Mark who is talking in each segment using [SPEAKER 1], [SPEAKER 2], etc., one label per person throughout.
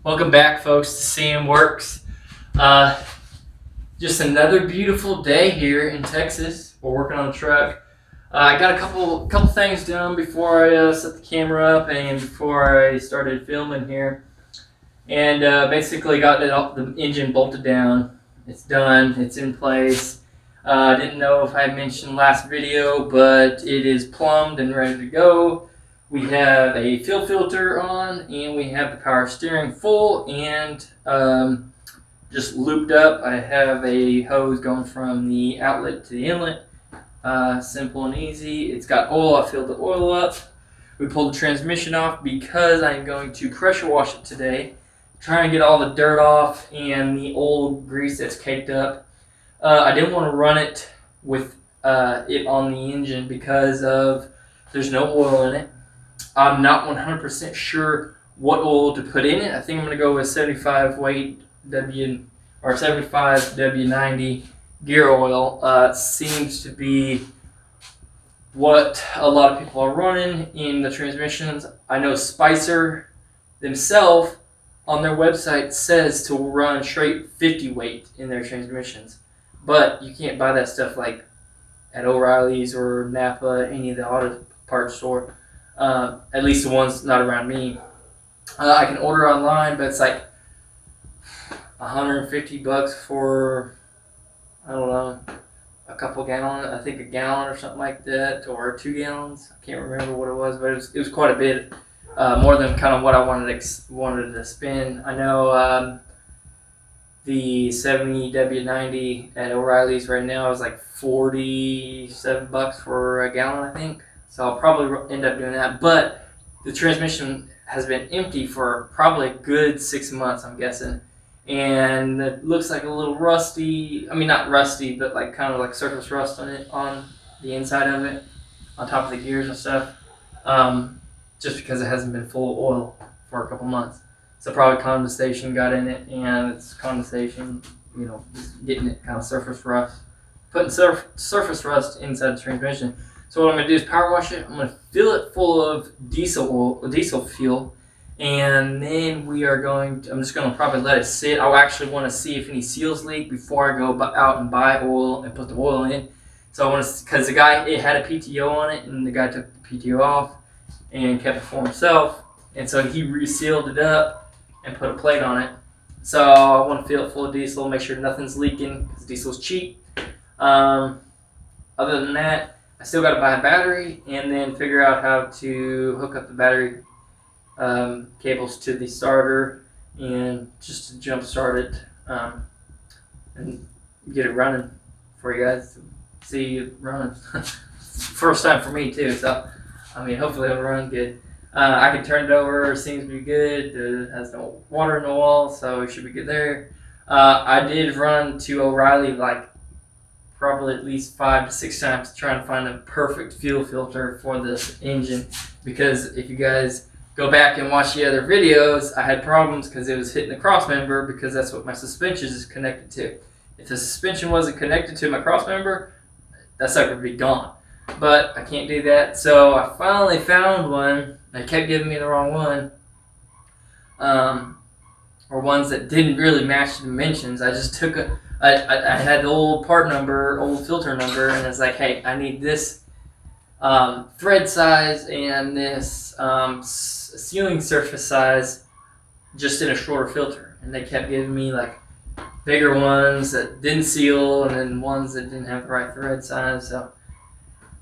[SPEAKER 1] Welcome back, folks, to CM.Works. Just another beautiful day here in Texas. We're working on the truck. I got a couple things done before I set the camera up and before I started filming here. And basically got the engine bolted down. It's done. It's in place. I didn't know if I mentioned last video, but it is plumbed and ready to go. We have a fuel filter on, and we have the power steering full and just looped up. I have a hose going from the outlet to the inlet. Simple and easy. It's got oil. I filled the oil up. We pulled the transmission off because I'm going to pressure wash it today. Trying to get all the dirt off and the old grease that's caked up. I didn't want to run it with it on the engine because there's no oil in it. I'm not 100% sure what oil to put in it. I think I'm going to go with 75 weight or 75 W90 gear oil. Seems to be what a lot of people are running in the transmissions. I know Spicer themselves on their website says to run straight 50 weight in their transmissions, but you can't buy that stuff like at O'Reilly's or Napa, any of the auto parts store. At least the ones not around me. I can order online, but it's like $150 for, I don't know, a couple gallons. I think a gallon or something like that, or 2 gallons. I can't remember what it was, but it was quite a bit more than kind of what I wanted to spend. I know the 70 W90 at O'Reilly's right now is like $47 for a gallon, I think. So I'll probably end up doing that. But the transmission has been empty for probably a good 6 months, I'm guessing. And it looks like a little rusty. I mean, not rusty, but like kind of like surface rust on it, on the inside of it, on top of the gears and stuff. Just because it hasn't been full of oil for a couple months. So probably condensation got in it, and it's condensation, getting it kind of surface rust. Putting surface rust inside the transmission. So what I'm going to do is power wash it. I'm going to fill it full of diesel fuel, and then I'm just going to probably let it sit. I actually want to see if any seals leak before I go out and buy oil and put the oil in. So I want to, because it had a PTO on it, and the guy took the PTO off and kept it for himself, and so he resealed it up and put a plate on it. So I want to fill it full of diesel, make sure nothing's leaking because diesel's cheap. Other than that, I still got to buy a battery and then figure out how to hook up the battery cables to the starter and just to jump start it and get it running for you guys to see it running. First time for me too, so I mean hopefully it'll run good. I can turn it over, it seems to be good. It has no water in the wall, so it should be good there. I did run to O'Reilly like probably at least 5 to 6 times trying to find a perfect fuel filter for this engine, because if you guys go back and watch the other videos, I had problems because it was hitting the cross member, because that's what my suspension is connected to. If the suspension wasn't connected to my cross member, that sucker would be gone. But I can't do that, so I finally found one. They kept giving me the wrong one, or ones that didn't really match the dimensions. I just took I had the old part number, old filter number, and it's like, hey, I need this thread size and this sealing surface size just in a shorter filter. And they kept giving me like bigger ones that didn't seal and then ones that didn't have the right thread size. So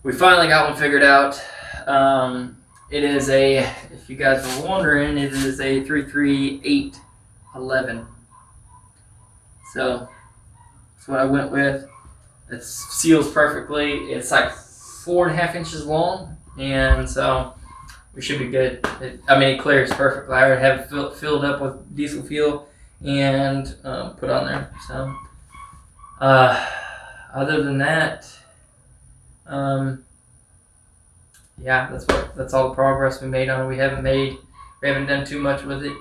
[SPEAKER 1] we finally got one figured out. It is if you guys were wondering, it is a 33811. So that's what I went with. It seals perfectly. It's like 4.5 inches long, and so we should be good. It clears perfectly. I already have it filled up with diesel fuel and put on there. So other than that, yeah, that's all the progress we made on it. We haven't done too much with it.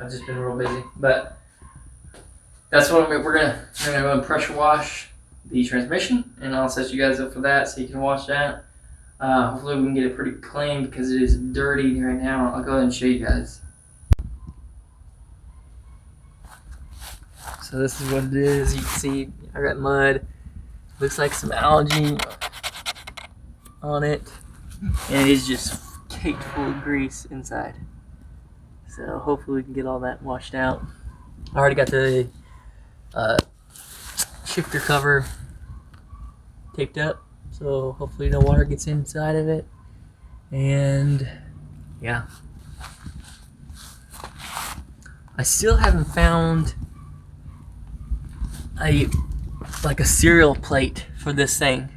[SPEAKER 1] I've just been real busy, but that's what we're gonna go and pressure wash the transmission, and I'll set you guys up for that so you can watch that. Hopefully we can get it pretty clean because it is dirty right now. I'll go ahead and show you guys. So this is what it is. You can see I got mud. Looks like some algae on it. And it is just caked full of grease inside. So hopefully we can get all that washed out. I already got the shifter cover taped up, so hopefully no water gets inside of it. And yeah, I still haven't found a serial plate for this thing.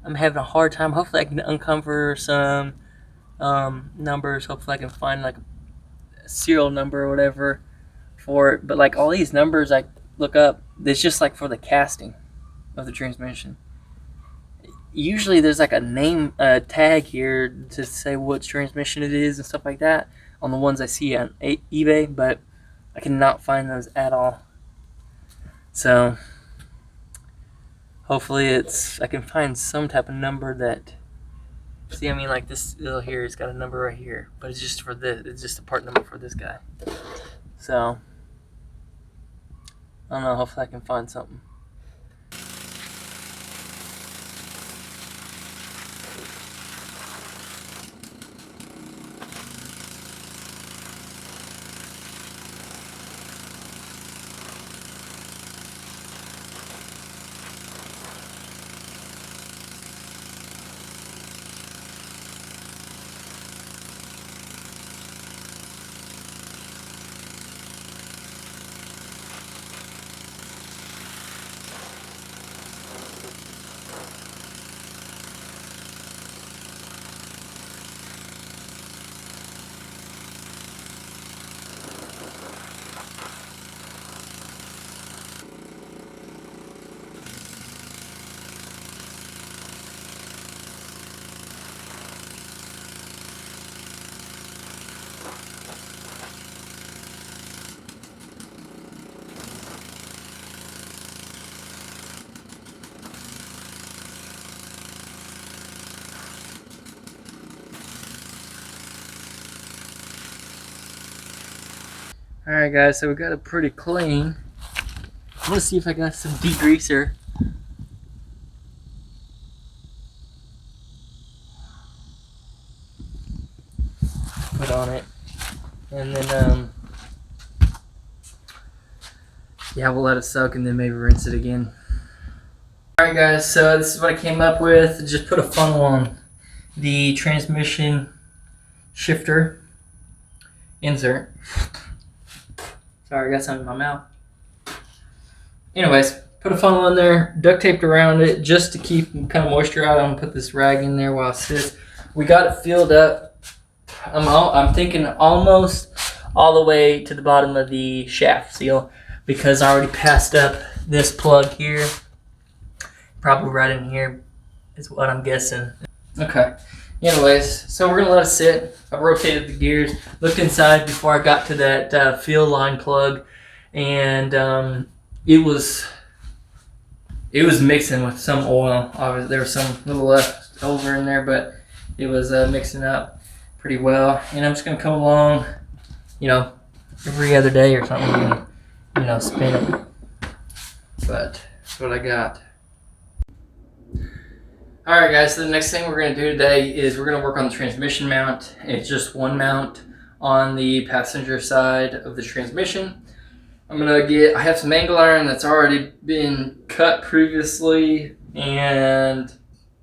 [SPEAKER 1] I'm having a hard time. Hopefully I can uncover some numbers. Hopefully I can find like a serial number or whatever for it. But like all these numbers I look up, it's just like for the casting of the transmission. Usually there's like a name tag here to say what transmission it is and stuff like that on the ones I see on eBay, but I cannot find those at all. So hopefully I can find some type of number that, see, I mean, like this little here, it's got a number right here, but it's just for this, it's just a part number for this guy. So I don't know, hopefully I can find something. Alright guys, so we got it pretty clean. I'm gonna see if I got some degreaser. Put on it. And then yeah, we'll let it soak and then maybe rinse it again. Alright guys, so this is what I came up with. Just put a funnel on the transmission shifter insert. Sorry, I got something in my mouth. Anyways, put a funnel in there, duct taped around it just to keep kind of moisture out. I'm gonna put this rag in there while it sits. We got it filled up. I'm thinking almost all the way to the bottom of the shaft seal because I already passed up this plug here. Probably right in here is what I'm guessing. Okay. Anyways, so we're gonna let it sit. I rotated the gears, looked inside before I got to that field line plug, and it was mixing with some oil. Obviously, there was some little left over in there, but it was mixing up pretty well. And I'm just gonna come along, you know, every other day or something, and, you know, spin it. But that's what I got. Alright guys, so the next thing we're going to do today is we're going to work on the transmission mount. It's just one mount on the passenger side of the transmission. I have some angle iron that's already been cut previously, and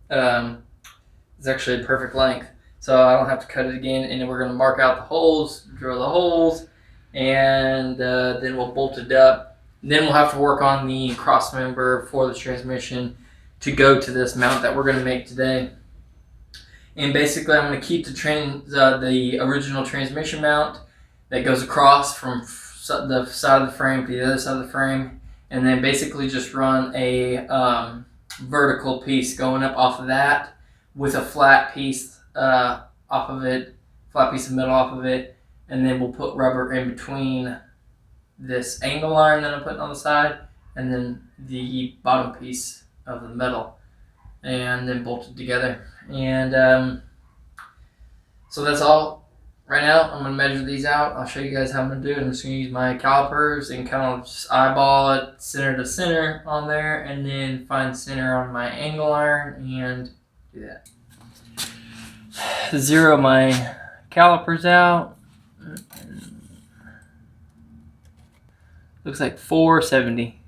[SPEAKER 1] it's actually a perfect length. So I don't have to cut it again, and then we're going to mark out the holes, drill the holes, and then we'll bolt it up. Then we'll have to work on the cross member for the transmission to go to this mount that we're going to make today. And basically I'm going to keep the original transmission mount that goes across from the side of the frame to the other side of the frame, and then basically just run a vertical piece going up off of that with a flat piece off of it, flat piece of metal off of it, and then we'll put rubber in between this angle iron that I'm putting on the side and then the bottom piece of the metal, and then bolted together. And so that's all right now I'm going to measure these out. I'll show you guys how I'm going to do it. I'm just going to use my calipers and kind of just eyeball it center to center on there, and then find center on my angle iron and do that. Zero my calipers out. Looks like 470.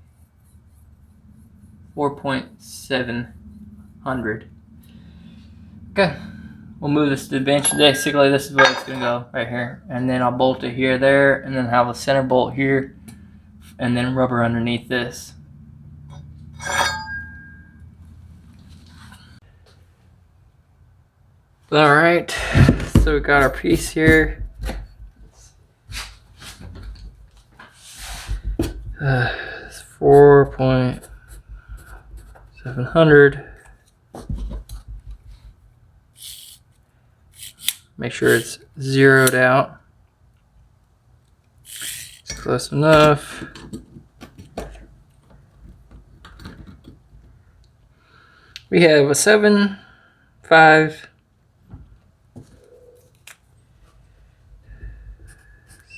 [SPEAKER 1] 4.700. Okay. We'll move this to the bench. Basically, this is where it's going to go, right here. And then I'll bolt it here, there, and then have a center bolt here, and then rubber underneath this. Alright, so we got our piece here. It's 4.700. Make sure it's zeroed out. It's close enough. We have a 7.5.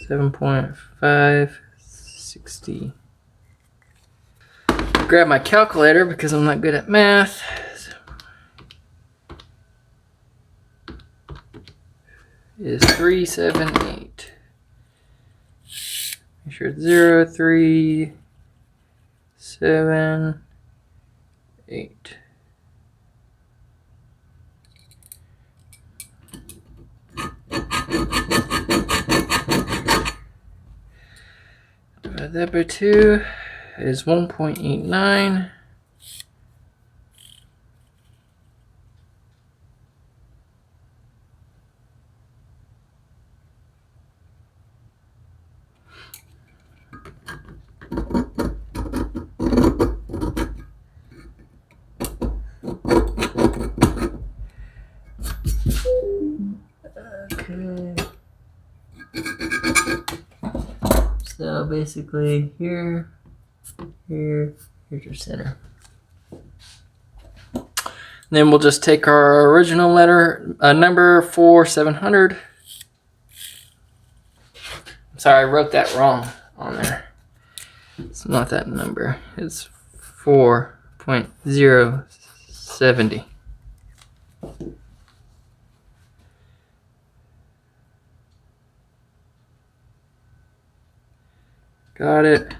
[SPEAKER 1] 7.560. Grab my calculator because I'm not good at math. Is 378. Make sure it's 0, 3, 7, 8. Divide that by 2 is 1.89. Okay. So basically here, here's your center. Then we'll just take our original letter, number 4700. Sorry, I wrote that wrong on there. It's not that number. It's 4.070. Got it.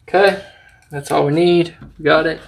[SPEAKER 1] Okay, that's all we need. We got it.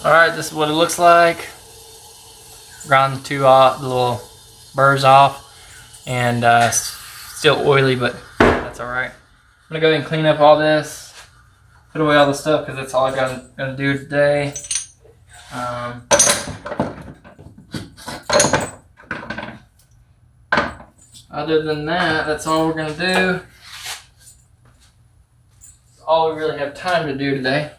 [SPEAKER 1] Alright, this is what it looks like. Ground the two off, the little burrs off, and still oily, but that's alright. I'm gonna go ahead and clean up all this, put away all the stuff because that's all I gotta do today. Other than that, that's all we're gonna do. That's all we really have time to do today.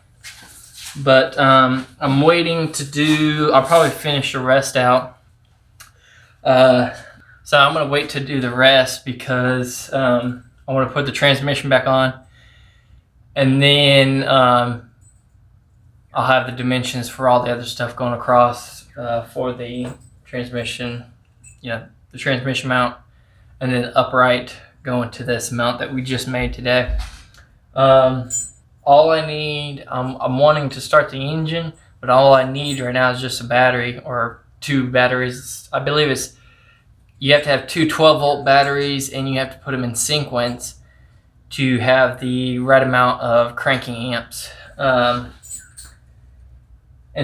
[SPEAKER 1] But I'm waiting to do, I'll probably finish the rest out. So I'm going to wait to do the rest because I want to put the transmission back on. And then I'll have the dimensions for all the other stuff going across for the transmission, the transmission mount. And then upright going to this mount that we just made today. All I need, I'm wanting to start the engine, but all I need right now is just a battery or two batteries. I believe you have to have two 12-volt batteries and you have to put them in sequence to have the right amount of cranking amps. And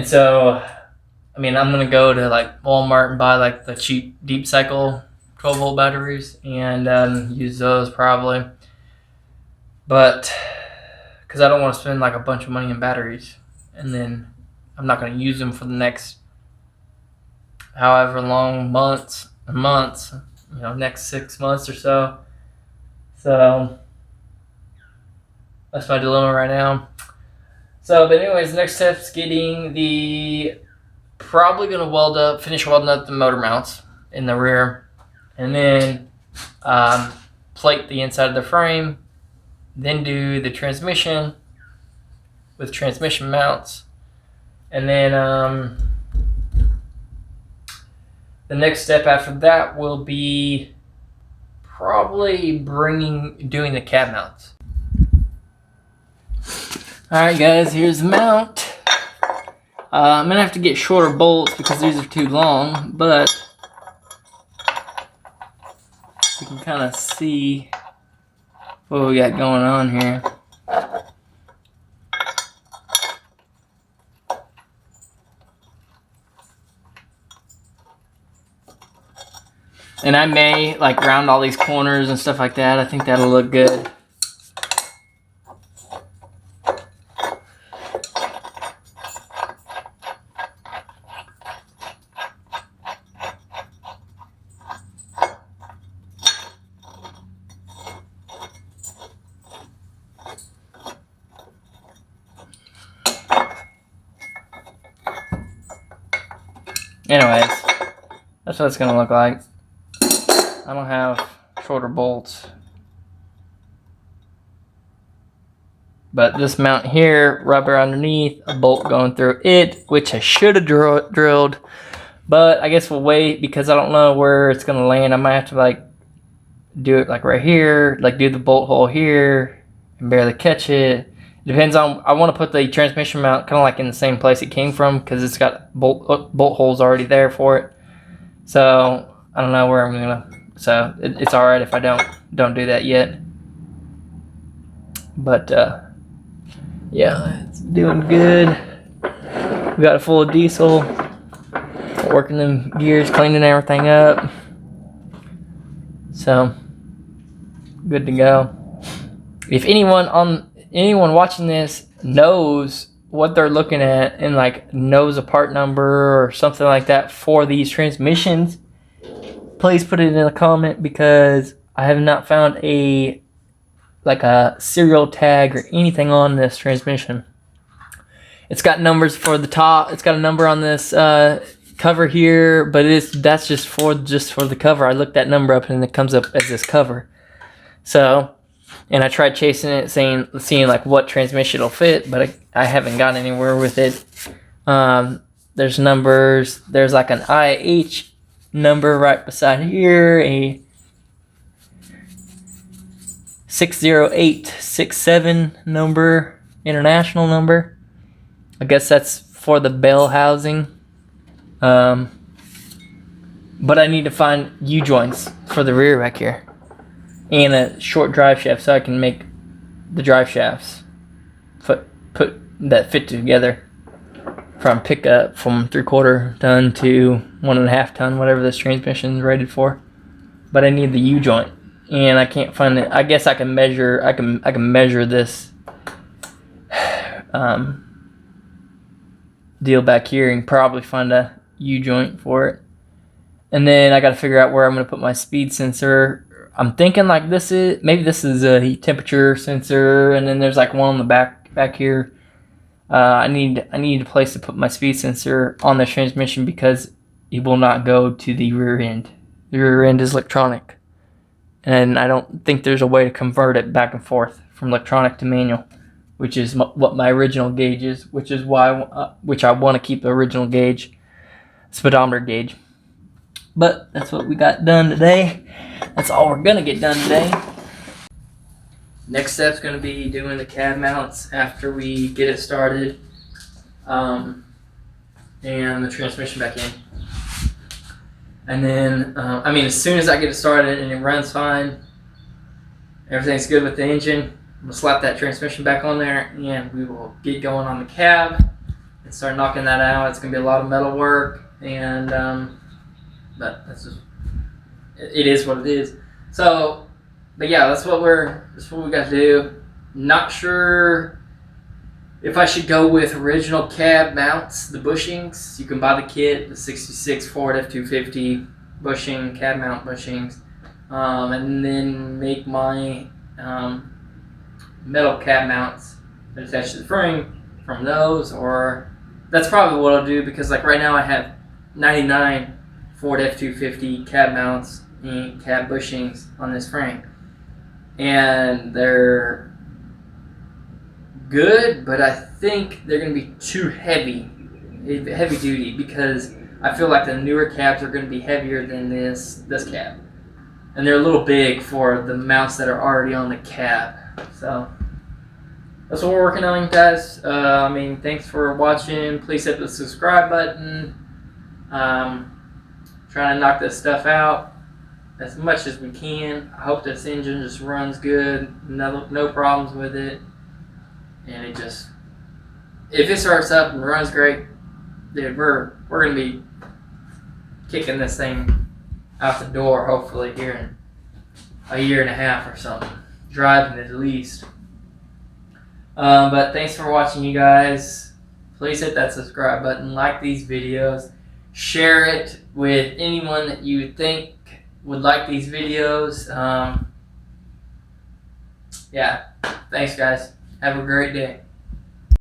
[SPEAKER 1] so, I mean, I'm going to go to like Walmart and buy like the cheap deep cycle 12-volt batteries and use those probably. But because I don't want to spend like a bunch of money in batteries and then I'm not going to use them for the next however long months, next 6 months or so. So that's my dilemma right now. So, but anyways, next step's getting probably going to finish welding up the motor mounts in the rear, and then plate the inside of the frame. Then do the transmission with transmission mounts. And then the next step after that will be probably doing the cab mounts. Alright guys, here's the mount. I'm going to have to get shorter bolts because these are too long, but you can kind of see what we got going on here. And I may like round all these corners and stuff like that. I think that'll look good. Anyways, that's what it's gonna look like. I don't have shorter bolts, but this mount here, rubber underneath, a bolt going through it, which I should have drilled, but I guess we'll wait because I don't know where it's gonna land. I might have to like do it like right here, like do the bolt hole here and barely catch it. Depends on, I want to put the transmission mount kind of like in the same place it came from because it's got bolt holes already there for it. So I don't know where I'm gonna, so it's alright if I don't do that yet. But yeah, it's doing good. We got it full of diesel, working them gears, cleaning everything up. So good to go. If anyone watching this knows what they're looking at and like knows a part number or something like that for these transmissions, please put it in a comment because I have not found a serial tag or anything on this transmission. It's got numbers for the top. It's got a number on this cover here, but that's just for the cover. I looked that number up and it comes up as this cover. So, and I tried chasing it, seeing like what transmission it'll fit, but I haven't gotten anywhere with it. There's numbers. There's like an IH number right beside here, a 60867 number, international number. I guess that's for the bell housing. But I need to find U-joints for the rear back here. And a short drive shaft so I can make the drive shafts that fit together. from pickup from 3/4 ton to 1.5 ton, whatever this transmission is rated for. But I need the U joint, and I can't find it. I guess I can measure. I can measure this deal back here and probably find a U joint for it. And then I got to figure out where I'm going to put my speed sensor. I'm thinking like this is a heat temperature sensor, and then there's like one on the back here. I need a place to put my speed sensor on the transmission because it will not go to the rear end. The rear end is electronic, and I don't think there's a way to convert it back and forth from electronic to manual, which is what my original gauge is, which is why which I want to keep the original gauge, speedometer gauge. But that's what we got done today. That's all we're gonna get done today. Next step's gonna be doing the cab mounts after we get it started, and the transmission back in. And then, as soon as I get it started and it runs fine, everything's good with the engine, I'm gonna slap that transmission back on there, and we will get going on the cab and start knocking that out. It's gonna be a lot of metal work, and but it is what it is. So, but yeah, that's what we got to do. Not sure if I should go with original cab mounts, the bushings. You can buy the kit, the 66 Ford F250 bushing, cab mount bushings, and then make my metal cab mounts that attach to the frame from those. Or that's probably what I'll do, because like right now I have 99 Ford F250 cab mounts and cab bushings on this frame, and they're good, but I think they're going to be too heavy duty, because I feel like the newer cabs are going to be heavier than this cab, and they're a little big for the mounts that are already on the cab. So that's what we're working on, guys. Thanks for watching. Please hit the subscribe button. Trying to knock this stuff out as much as we can. I hope this engine just runs good, no problems with it, and if it starts up and runs great, dude, we're gonna be kicking this thing out the door hopefully here in a year and a half or something, driving it at least. But thanks for watching, you guys. Please hit that subscribe button, like these videos, share it with anyone that you think would like these videos. Yeah, thanks guys. Have a great day.